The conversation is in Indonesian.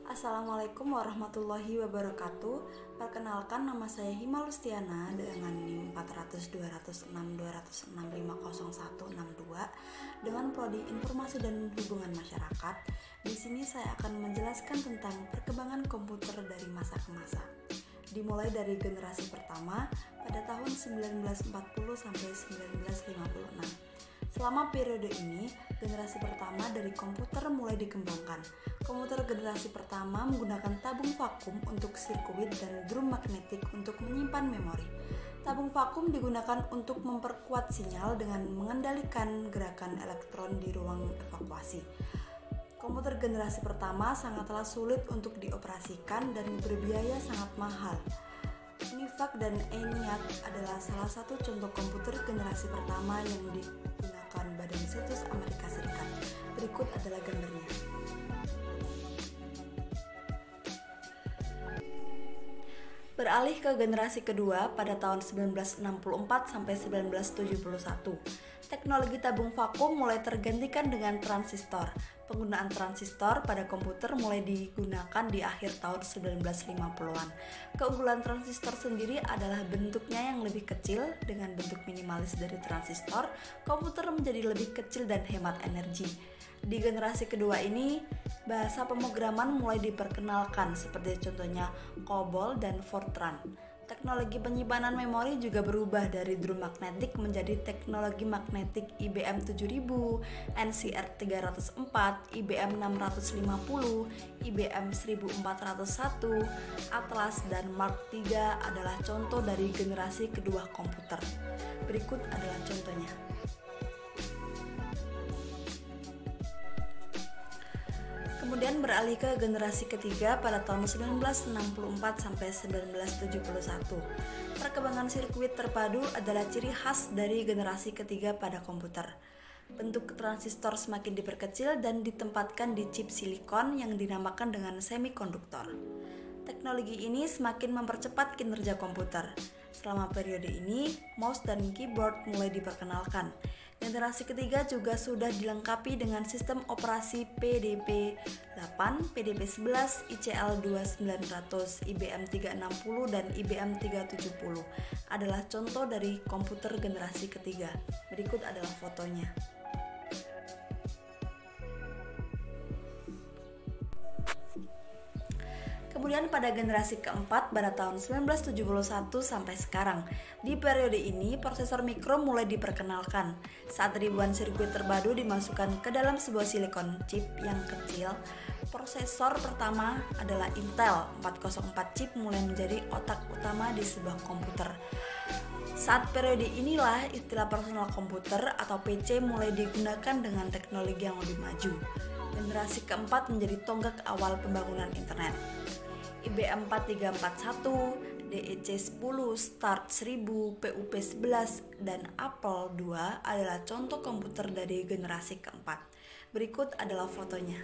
Assalamualaikum warahmatullahi wabarakatuh. Perkenalkan, nama saya Hima Lustiana dengan NIM 400206206500162 dengan prodi Informasi dan Hubungan Masyarakat. Di sini saya akan menjelaskan tentang perkembangan komputer dari masa ke masa. Dimulai dari generasi pertama pada tahun 1940 sampai 1956. Selama periode ini, generasi pertama dari komputer mulai dikembangkan. Komputer generasi pertama menggunakan tabung vakum untuk sirkuit dan drum magnetik untuk menyimpan memori. Tabung vakum digunakan untuk memperkuat sinyal dengan mengendalikan gerakan elektron di ruang evakuasi. Komputer generasi pertama sangatlah sulit untuk dioperasikan dan berbiaya sangat mahal. ENIAC dan ENIAC adalah salah satu contoh komputer generasi pertama yang digunakan Badan Situs Amerika Serikat. Berikut adalah gambarnya. Beralih ke generasi kedua pada tahun 1964 sampai 1971. Teknologi tabung vakum mulai tergantikan dengan transistor. Penggunaan transistor pada komputer mulai digunakan di akhir tahun 1950-an. Keunggulan transistor sendiri adalah bentuknya yang lebih kecil. Dengan bentuk minimalis dari transistor, komputer menjadi lebih kecil dan hemat energi. Di generasi kedua ini, bahasa pemrograman mulai diperkenalkan seperti contohnya COBOL dan Fortran. Teknologi penyimpanan memori juga berubah dari drum magnetik menjadi teknologi magnetik IBM 7000, NCR 304, IBM 650, IBM 1401, Atlas, dan Mark III adalah contoh dari generasi kedua komputer. Berikut adalah contohnya. Kemudian beralih ke generasi ketiga pada tahun 1964 sampai 1971. Perkembangan sirkuit terpadu adalah ciri khas dari generasi ketiga pada komputer. Bentuk transistor semakin diperkecil dan ditempatkan di chip silikon yang dinamakan dengan semikonduktor. Teknologi ini semakin mempercepat kinerja komputer. Selama periode ini, mouse dan keyboard mulai diperkenalkan. Generasi ketiga juga sudah dilengkapi dengan sistem operasi PDP-8, PDP-11, ICL-2900, IBM 360, dan IBM 370 adalah contoh dari komputer generasi ketiga. Berikut adalah fotonya. Kemudian pada generasi keempat pada tahun 1971 sampai sekarang. Di periode ini, prosesor mikro mulai diperkenalkan. Saat ribuan sirkuit terpadu dimasukkan ke dalam sebuah silikon chip yang kecil, prosesor pertama adalah Intel 404 chip mulai menjadi otak utama di sebuah komputer. Saat periode inilah istilah personal komputer atau PC mulai digunakan dengan teknologi yang lebih maju. Generasi keempat menjadi tonggak awal pembangunan internet. IBM 4341, DEC 10, Start 1000, PUP 11, dan Apple II adalah contoh komputer dari generasi keempat. Berikut adalah fotonya.